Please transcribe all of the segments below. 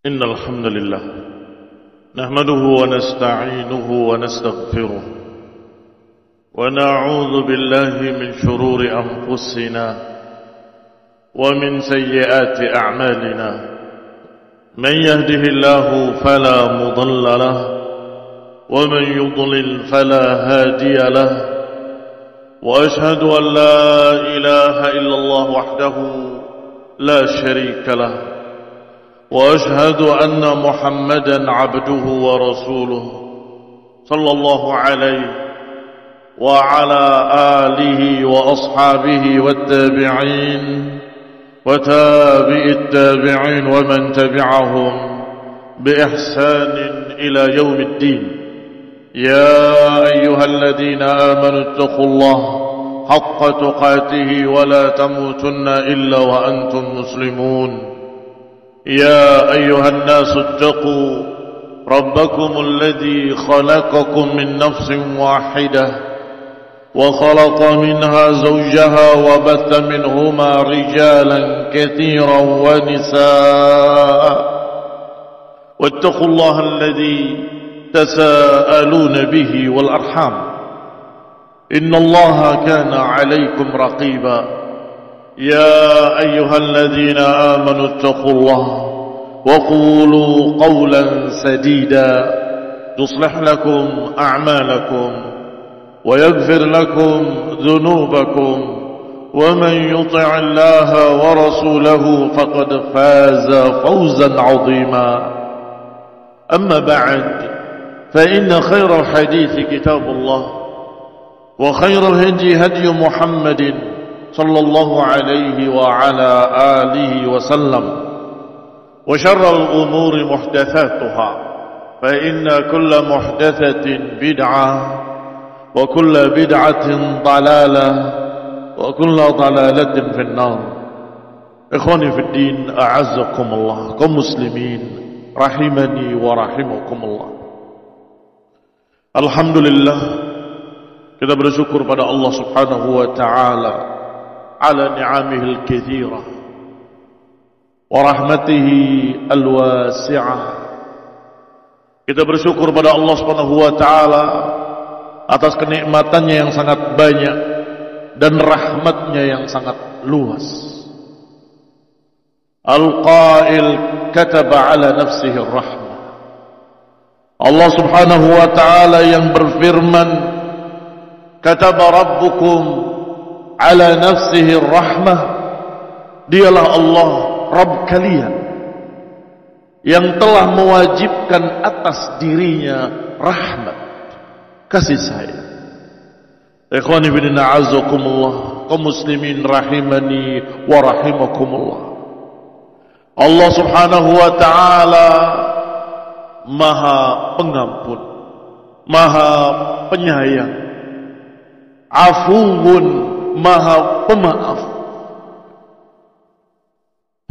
إن الحمد لله نحمده ونستعينه ونستغفره ونعوذ بالله من شرور أنفسنا ومن سيئات أعمالنا من يهده الله فلا مضل له ومن يضلل فلا هادي له وأشهد أن لا إله إلا الله وحده لا شريك له وأشهد أن محمدا عبده ورسوله صلى الله عليه وعلى آله وأصحابه والتابعين وتابع التابعين ومن تبعهم بإحسان إلى يوم الدين. يا أيها الذين آمنوا اتقوا الله حق تقاته ولا تموتن إلا وأنتم مسلمون. يا أيها الناس اتقوا ربكم الذي خلقكم من نفس واحدة وخلق منها زوجها وبث منهما رجالا كثيرا ونساء واتقوا الله الذي تساءلون به والأرحام إن الله كان عليكم رقيبا. يا أيها الذين آمنوا اتقوا الله وقولوا قولا سديدا يصلح لكم أعمالكم ويغفر لكم ذنوبكم ومن يطع الله ورسوله فقد فاز فوزا عظيما. أما بعد فإن خير الحديث كتاب الله وخير الهدي هدي محمد صلى الله عليه وعلى آله وسلم وشر الأمور محدثاتها فإن كل محدثة بدعة وكل بدعة ضلالة وكل ضلالة في النار. إخواني في الدين أعزكم الله كمسلمين rahimani wa rahimakumullah. Alhamdulillah, kita bersyukur pada Allah Subhanahu wa taala ala ni'amihil katsirah wa rahmatihi alwasi'ah. Kita bersyukur pada Allah Subhanahu wa taala atas kenikmatannya yang sangat banyak dan rahmatnya yang sangat luas. Al-Qail kataba ala nafsihi ar-rahmah. Allah Subhanahu wa taala yang berfirman, kataba rabbukum ala nafsihi ar-rahmah. Dialah Allah Rabb kalian yang telah mewajibkan atas dirinya rahmat, kasih sayang. Ikhwani fillah a'azzakumullah, kaum muslimin rahimani wa rahimakumullah. Allah Subhanahu wa taala Maha Pengampun, Maha Penyayang, Afuwun, Maha Pemaaf.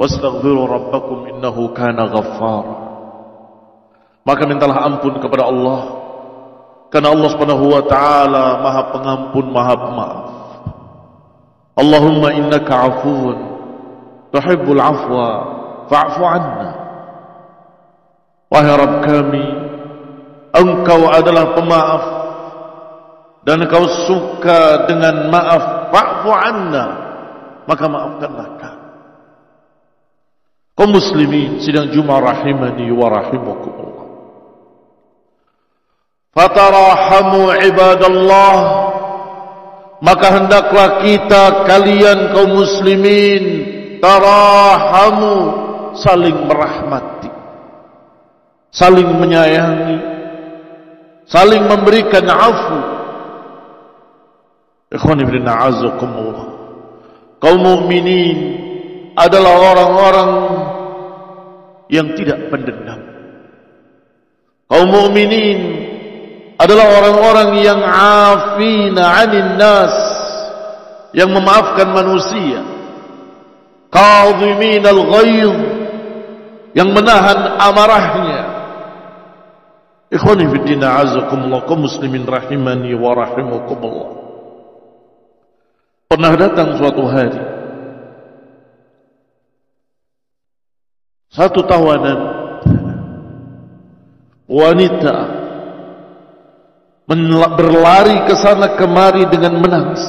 Wastaghfiru rabbakum innahu kana ghaffara. Maka mintalah ampun kepada Allah, karena Allah Subhanahu wa taala Maha Pengampun, Maha Pemaaf. Allahumma innaka afuwun tuhibbul afwa fa'fu anna. Wahai Rabb kami, Engkau adalah pemaaf dan Engkau suka dengan maaf. Fa'fu anna, maka maafkanlah kami. Kaum muslimin sidang Jumat rahimani wa rahimakumullah. Fatarahamu ibadallah, maka hendaklah kita kalian kaum muslimin tarahamu, saling merahmati, saling menyayangi, saling memberikan afu. Ikhwani fillah a'azzakumullah, kaum mukminin adalah orang-orang yang tidak pendendam. Kaum mukminin adalah orang-orang yang afina 'anil nas, yang memaafkan manusia. Kadhimin al-ghayz, yang menahan amarahnya. Ikhwani fi din a'azzakumullah, kaum muslimin rahimani wa rahimakumullah. Pernah datang suatu hari satu tawanan wanita berlari ke sana kemari dengan menangis,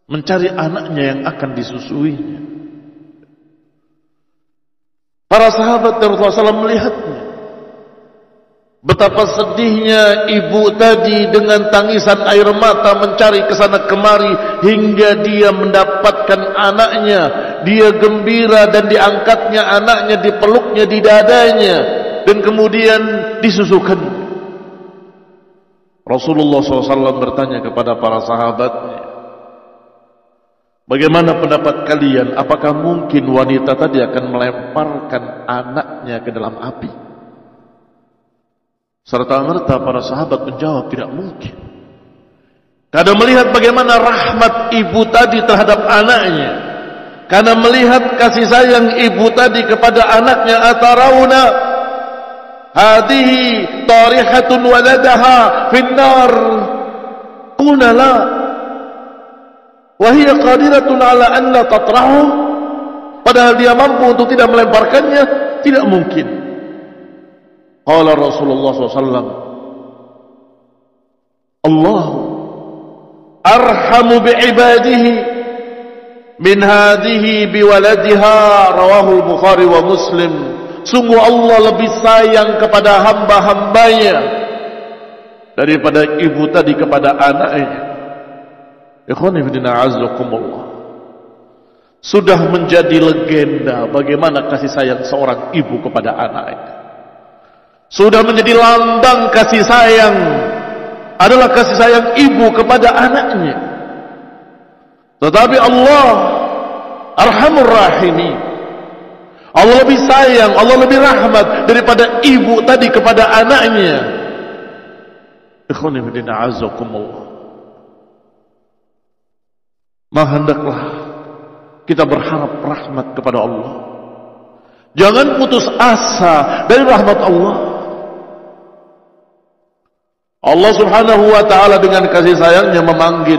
mencari anaknya yang akan disusuinya. Para sahabat Rasulullah SAW melihatnya. Betapa sedihnya ibu tadi dengan tangisan air mata mencari ke sana kemari hingga dia mendapatkan anaknya. Dia gembira dan diangkatnya anaknya, dipeluknya di dadanya dan kemudian disusukan. Rasulullah SAW bertanya kepada para sahabatnya, bagaimana pendapat kalian? Apakah mungkin wanita tadi akan melemparkan anaknya ke dalam api? Serta-merta para sahabat menjawab tidak mungkin. Karena melihat bagaimana rahmat ibu tadi terhadap anaknya, karena melihat kasih sayang ibu tadi kepada anaknya, atarawna hadihi tarihatun waladaha finnar, qulna la wa hiya qadiratun ala an la tatrahu, padahal dia mampu untuk tidak melemparkannya. Tidak mungkin. Qala Rasulullah SAW, Allah arhamu bi'ibadihi min hadhihi biwaladiha, rawahul Bukhari wa Muslim. Sungguh Allah lebih sayang kepada hamba-hambanya daripada ibu tadi kepada anaknya. Ikhwani fillah azakumullah. Sudah menjadi legenda bagaimana kasih sayang seorang ibu kepada anaknya. Sudah menjadi lambang kasih sayang adalah kasih sayang ibu kepada anaknya. Tetapi Allah Arhamur Rahimin, Allah lebih sayang, Allah lebih rahmat daripada ibu tadi kepada anaknya. Ikhwani fillah azakumullah. Maka hendaklah kita berharap rahmat kepada Allah. Jangan putus asa dari rahmat Allah. Allah Subhanahu wa ta'ala dengan kasih sayangnya memanggil,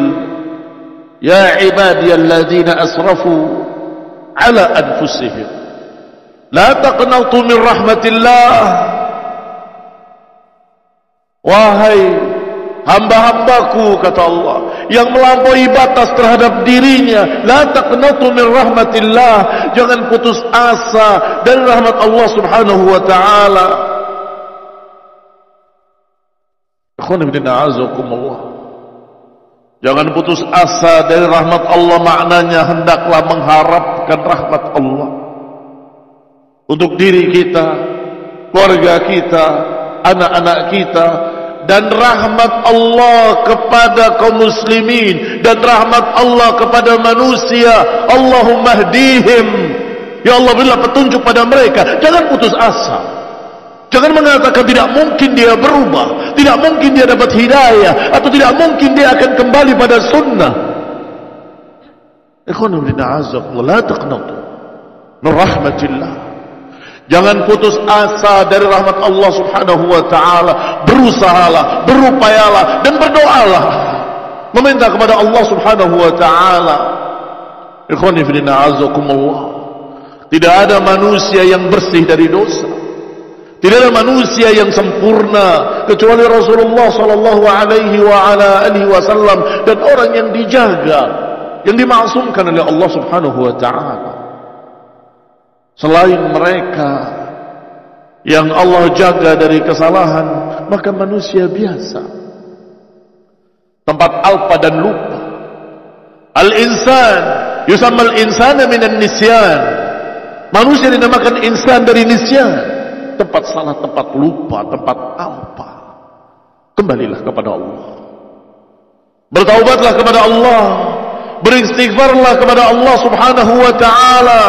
ya ibadiyalladzina asrafu ala anfusihim la taqnatu min rahmatillah. Wahai hamba-hambaku, kata Allah, yang melampaui batas terhadap dirinya, la taqnatu min rahmatillah, jangan putus asa dari rahmat Allah Subhanahu wa ta'ala. Jangan putus asa dari rahmat Allah, maknanya hendaklah mengharapkan rahmat Allah untuk diri kita, keluarga kita, anak-anak kita, dan rahmat Allah kepada kaum muslimin, dan rahmat Allah kepada manusia. Allahumma hdihim, ya Allah berilah petunjuk pada mereka. Jangan putus asa. Jangan mengatakan tidak mungkin dia berubah, tidak mungkin dia dapat hidayah, atau tidak mungkin dia akan kembali pada sunnah. Ikhwanu fillah azakumullah, la taqnatu min rahmatillah. Jangan putus asa dari rahmat Allah Subhanahu wa ta'ala. Berusahalah, berupayalah, dan berdoalah, meminta kepada Allah Subhanahu wa ta'ala. Ikhwani fillah azakumullah. Tidak ada manusia yang bersih dari dosa. Tidak ada manusia yang sempurna kecuali Rasulullah sallallahu alaihi wa ala alihi wasallam, dan orang yang dijaga, yang dimaksumkan oleh Allah Subhanahu wa ta'ala. Selain mereka yang Allah jaga dari kesalahan, maka manusia biasa, tempat alpa dan lupa. Al-insan yusammal insana minan nisyan. Manusia dinamakan insan dari nisyan, tempat salah, tempat lupa, tempat alpa. Kembalilah kepada Allah, bertaubatlah kepada Allah, beristighfarlah kepada Allah Subhanahu wa ta'ala.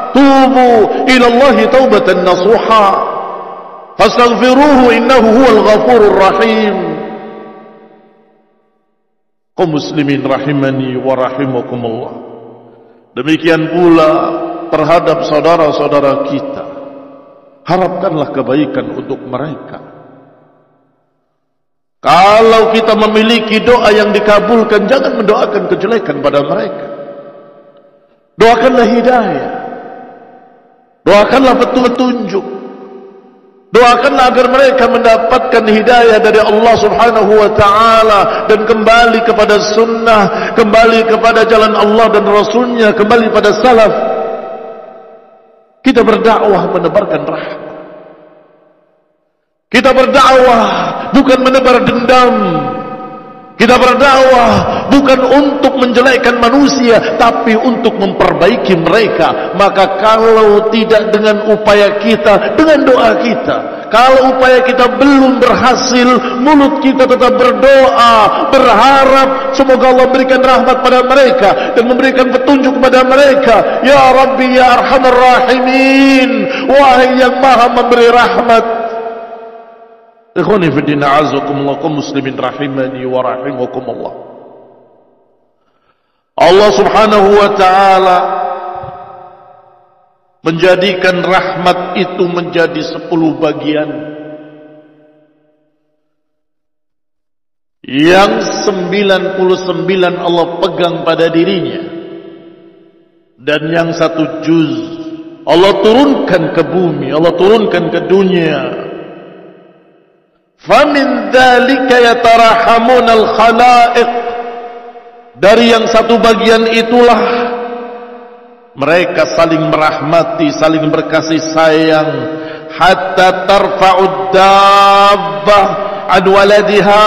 Tubu ila Allah taubatan nasuha, fastaghfiruhu innahu huwal ghafurur rahim. Kaum muslimin rahimani wa rahimakumullah. Demikian pula terhadap saudara-saudara kita, harapkanlah kebaikan untuk mereka. Kalau kita memiliki doa yang dikabulkan, jangan mendoakan kejelekan pada mereka. Doakanlah hidayah, doakanlah petunjuk, Doakanlah agar mereka mendapatkan hidayah dari Allah Subhanahu wa ta'ala dan kembali kepada sunnah, kembali kepada jalan Allah dan Rasulnya, kembali pada salaf. Kita berdakwah menebarkan rahmat. Kita berdakwah bukan menebar dendam. Kita berdakwah bukan untuk menjelekkan manusia, tapi untuk memperbaiki mereka. Maka kalau tidak dengan upaya kita, dengan doa kita. Kalau upaya kita belum berhasil, mulut kita tetap berdoa, berharap semoga Allah berikan rahmat pada mereka dan memberikan petunjuk kepada mereka. Ya Rabbi ya Arhamar Rahimin, wahai yang maha memberi rahmat. Ikhwani fi din, a'azzakumullah, kaum muslimin rahimani wa rahimakumullah. Allah Subhanahu wa ta'ala menjadikan rahmat itu menjadi 10 bagian. Yang 99 Allah pegang pada dirinya, dan yang 1 juz Allah turunkan ke bumi, Allah turunkan ke dunia. Famin dzalika yatarahamunal khalaiq. Dari yang 1 bagian itulah mereka saling merahmati, saling berkasih sayang, hatta tarfa'ud dabbah an waladiha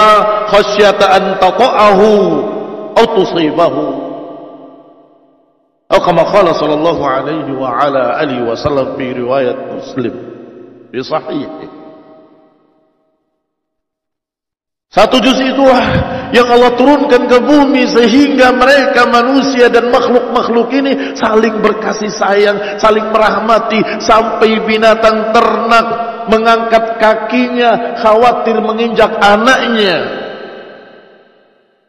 khasyata an tata'ahu aw tusibahu. Atau kama qala sallallahu alaihi wa ala alihi wasallam fi riwayat Muslim fi sahih. 1 juz itulah yang Allah turunkan ke bumi sehingga mereka manusia dan makhluk-makhluk ini saling berkasih sayang, saling merahmati, sampai binatang ternak mengangkat kakinya khawatir menginjak anaknya.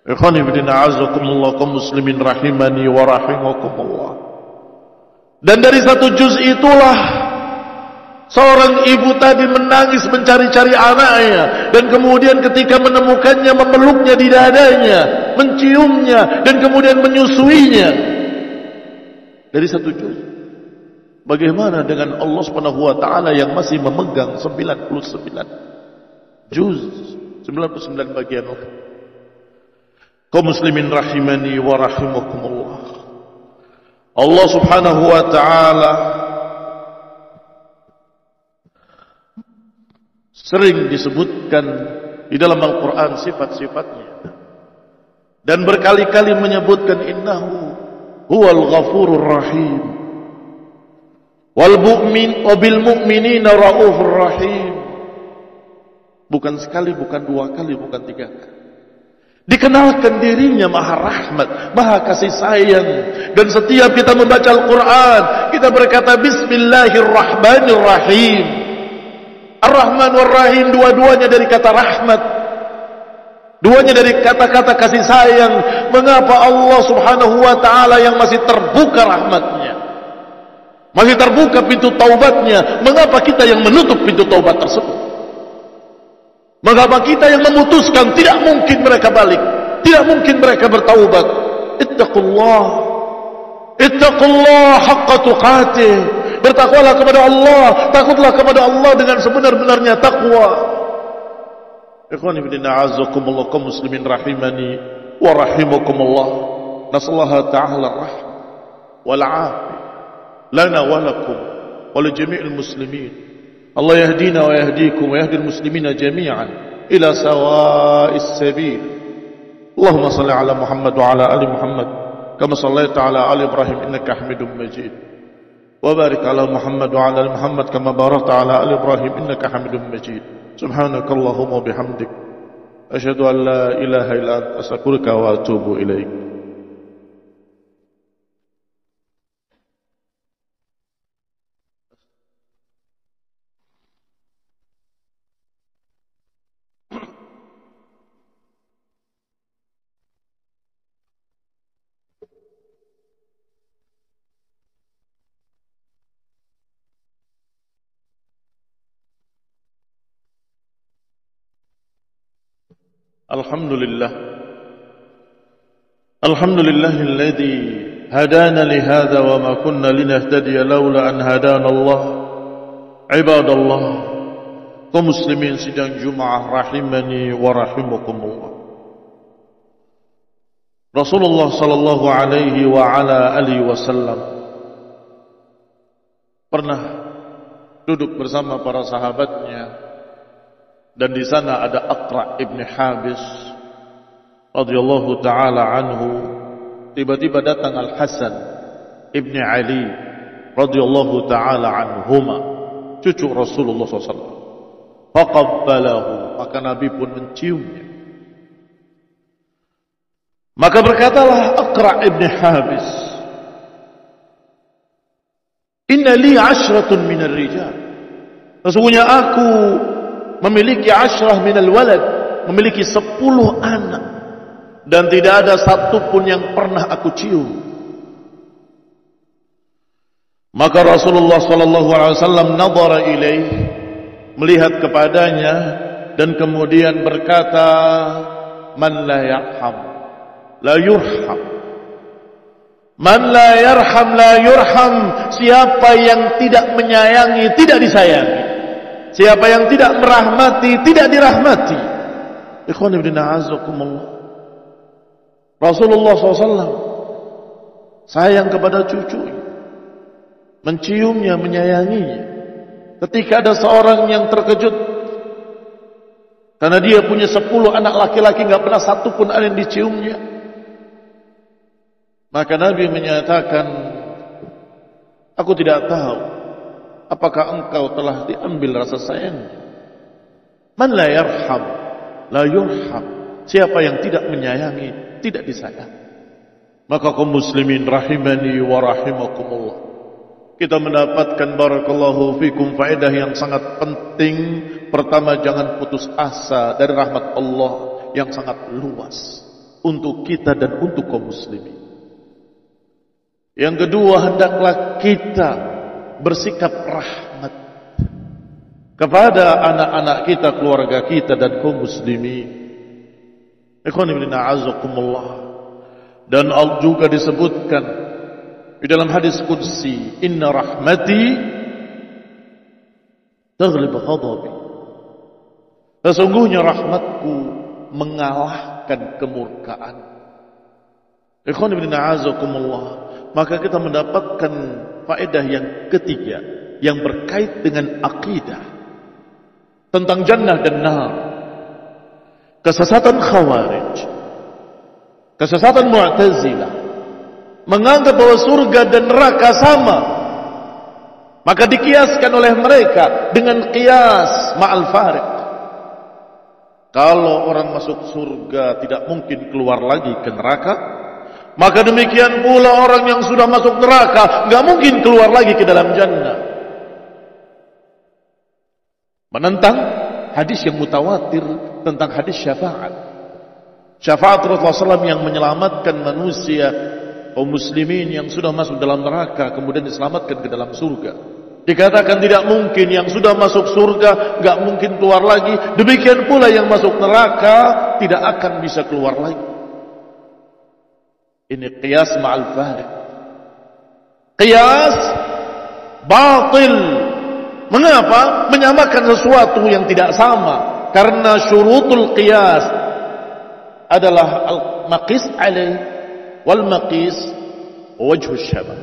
Ikhwani fillah, a'azzakumullah, kaum muslimin rahimani wa rahimakumullah. Dan dari 1 juz itulah seorang ibu tadi menangis mencari-cari anaknya, dan kemudian ketika menemukannya memeluknya di dadanya, menciumnya, dan kemudian menyusuinya. Dari 1 juz. Bagaimana dengan Allah Subhanahu wa ta'ala yang masih memegang 99 juz, 99 bagian. Kaum muslimin rahimani wa rahimakumullah. Allah Subhanahu wa ta'ala sering disebutkan di dalam Al-Quran sifat-sifatnya, dan berkali-kali menyebutkan innahu huwal ghafurur rahim wal bil mu'minina raufur rahim. Bukan sekali, bukan 2 kali, bukan 3 kali dikenalkan dirinya maha rahmat, maha kasih sayang. Dan setiap kita membaca Al-Quran, kita berkata Bismillahirrahmanirrahim. Ar-Rahman war-Rahim, dua-duanya dari kata rahmat, duanya dari kata-kata kasih sayang. Mengapa Allah Subhanahu wa ta'ala yang masih terbuka rahmatnya, masih terbuka pintu taubatnya, mengapa kita yang menutup pintu taubat tersebut? Mengapa kita yang memutuskan tidak mungkin mereka balik, tidak mungkin mereka bertaubat? Ittaqullah, ittaqullah haqqa tuqatih. Bertakwalah kepada Allah, takutlah kepada Allah dengan sebenar-benarnya takwa. Ikhwani fillah, a'azzakumullah, kaum muslimin rahimani wa rahimakumullah. Nasallaha ta'ala rahmah wal 'afiyah lana wa lakum wa li jami'il muslimin. Allah yahdina wa yahdikum wa yahdil muslimina jami'an ila sawa'is sabil. Allahumma salli ala Muhammad wa ala ali Muhammad kama sallaita ala ali Ibrahim innaka Hamidum Majid. وبارك على محمد وعلى آل محمد كما باركت على آل إبراهيم إنك حميد مجيد. سبحانك اللهم وبحمدك أشهد أن لا إله إلا أنت أستغفرك وأتوب إليك. Alhamdulillah, alhamdulillahilladzi hadana lihadza wa ma kunna linahtadiya laula an hadana Allah. Ibadallah, kaum muslimin sidang Jumat rahimani wa rahimakumullah. Rasulullah sallallahu alaihi wa ala alihi wasallam pernah duduk bersama para sahabatnya, dan di sana ada Aqra' ibn Habis radhiyallahu taala anhu. Tiba-tiba datang Al-Hasan ibn Ali radhiyallahu taala anhuma, cucu Rasulullah SAW. Faqabbalahu, maka Nabi pun menciumnya. Maka berkatalah Aqra' ibn Habis, inna li 'ashratun minar rijal, sesungguhnya aku memiliki 10 minal walad, memiliki 10 anak, dan tidak ada satu pun yang pernah aku cium. Maka Rasulullah sallallahu alaihi wasallam nadhara ilaih, melihat kepadanya dan kemudian berkata, man la yarham la yurham, man la yarham la yurham, siapa yang tidak menyayangi tidak disayangi, siapa yang tidak merahmati tidak dirahmati. Ikhwan ibn a'azakumullah, Rasulullah SAW sayang kepada cucunya, menciumnya, menyayanginya. Ketika ada seorang yang terkejut karena dia punya 10 anak laki-laki, gak pernah satu pun ada yang diciumnya, maka Nabi menyatakan, aku tidak tahu apakah engkau telah diambil rasa sayangnya. Man la yarham la yurham, siapa yang tidak menyayangi tidak disayang. Maka kaum muslimin rahimani wa rahimakumullah, kita mendapatkan barakallahu fikum faedah yang sangat penting. Pertama, jangan putus asa dari rahmat Allah yang sangat luas untuk kita dan untuk kaum muslimin. Yang kedua, hendaklah kita bersikap rahmat kepada anak-anak kita, keluarga kita dan kaum muslimin. Ikhwan ibn a'azakumullah. Dan juga disebutkan di dalam hadis qudsi, inna rahmati taghlib ghadabi, sesungguhnya rahmatku mengalahkan kemurkaan. Ikhwan ibn a'azakumullah, maka kita mendapatkan faedah yang ketiga yang berkait dengan akidah tentang jannah dan nar. Kesesatan Khawarij, kesesatan Mu'tazilah menganggap bahwa surga dan neraka sama, maka dikiaskan oleh mereka dengan qiyas ma'al fariq. Kalau orang masuk surga tidak mungkin keluar lagi ke neraka, maka demikian pula orang yang sudah masuk neraka enggak mungkin keluar lagi ke dalam jannah. Menentang hadis yang mutawatir tentang hadis syafaat. Syafaat Rasulullah SAW yang menyelamatkan manusia, kaum muslimin yang sudah masuk dalam neraka kemudian diselamatkan ke dalam surga. Dikatakan tidak mungkin yang sudah masuk surga enggak mungkin keluar lagi, demikian pula yang masuk neraka tidak akan bisa keluar lagi. Ini qiyas ma'al fariq, qiyas batil. Mengapa? Menyamakan sesuatu yang tidak sama. Karena syurutul qiyas adalah al-maqis alaih wal maqis wa wajhus syabah.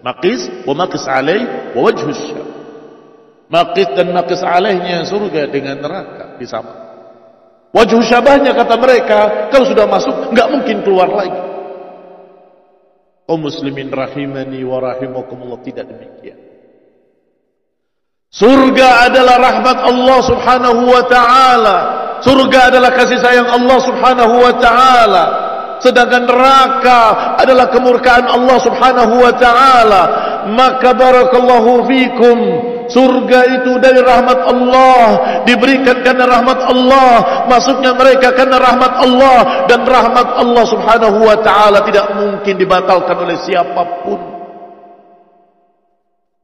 Maqis wa maqis alaih wa wajhus syabah. Maqis dan maqis alaihnya surga dengan neraka disama. Wajhus syabahnya kata mereka, kalau sudah masuk enggak mungkin keluar lagi. Kaum muslimin rahimani wa rahimakumullah, tidak demikian. Surga adalah rahmat Allah subhanahu wa ta'ala. Surga adalah kasih sayang Allah subhanahu wa ta'ala. Sedangkan neraka adalah kemurkaan Allah subhanahu wa ta'ala. Maka barakallahu fikum, surga itu dari rahmat Allah, diberikan karena rahmat Allah, masuknya mereka karena rahmat Allah, dan rahmat Allah subhanahu wa ta'ala tidak mungkin dibatalkan oleh siapapun.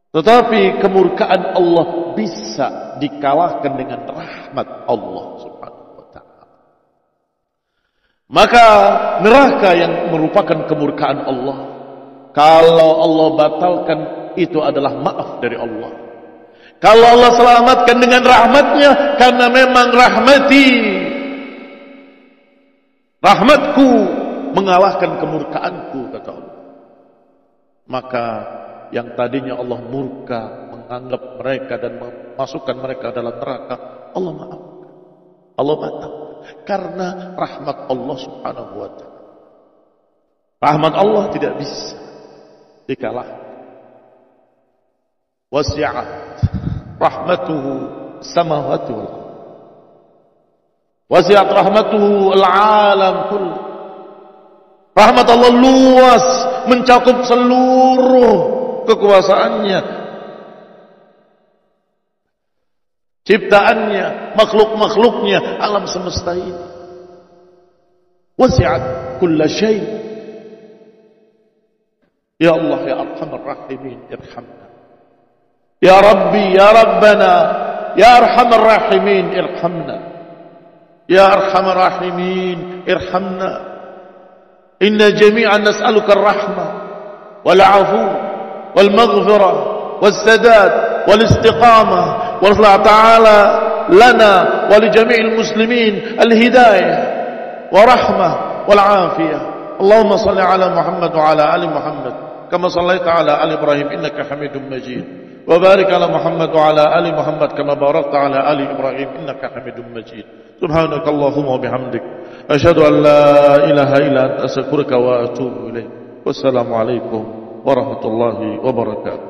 Tetapi kemurkaan Allah bisa dikalahkan dengan rahmat Allah subhanahu wa ta'ala. Maka neraka yang merupakan kemurkaan Allah, kalau Allah batalkan, itu adalah maaf dari Allah. Kalau Allah selamatkan dengan rahmatnya, karena memang rahmatku mengalahkan kemurkaanku, kata Allah. Maka yang tadinya Allah murka, menganggap mereka dan memasukkan mereka dalam neraka, Allah maafkan, Allah batalkan, karena rahmat Allah subhanahu wa ta'ala. Rahmat Allah tidak bisa dikalahkan. Wasi'at rahmatuhu samawati wal ardh. Wasi'at rahmatuhu al-alam kull. Rahmat Allah luas, mencakup seluruh kekuasaannya, ciptaannya, makhluk-makhluknya, alam semesta ini. Wasi'at kulla syai'. Ya Allah, ya Arhamar Rahimin, irhamna. Ya Rabbi, ya Rabbana, ya Arhamar Rahimin, irhamna. Ya Arhamar Rahimin, irhamna. Inna jami'an nas'aluka ar-rahmah wal 'afu wal maghfirah was sadad wal istiqamah wa Allah ta'ala lana wa li jami'il muslimin al hidayah wa rahmah wal 'afiyah. Allahumma salli ala Muhammad wa ala ali Muhammad kama sallaita ala ali Ibrahim innaka Hamidum Majid. وبارك على محمد وعلى آل محمد كما باركت على آل إبراهيم إنك حميد مجيد. سبحانك اللهم وبحمدك أشهد أن لا إله إلا أنت أستغفرك وأتوب إليك. والسلام عليكم ورحمة الله وبركاته.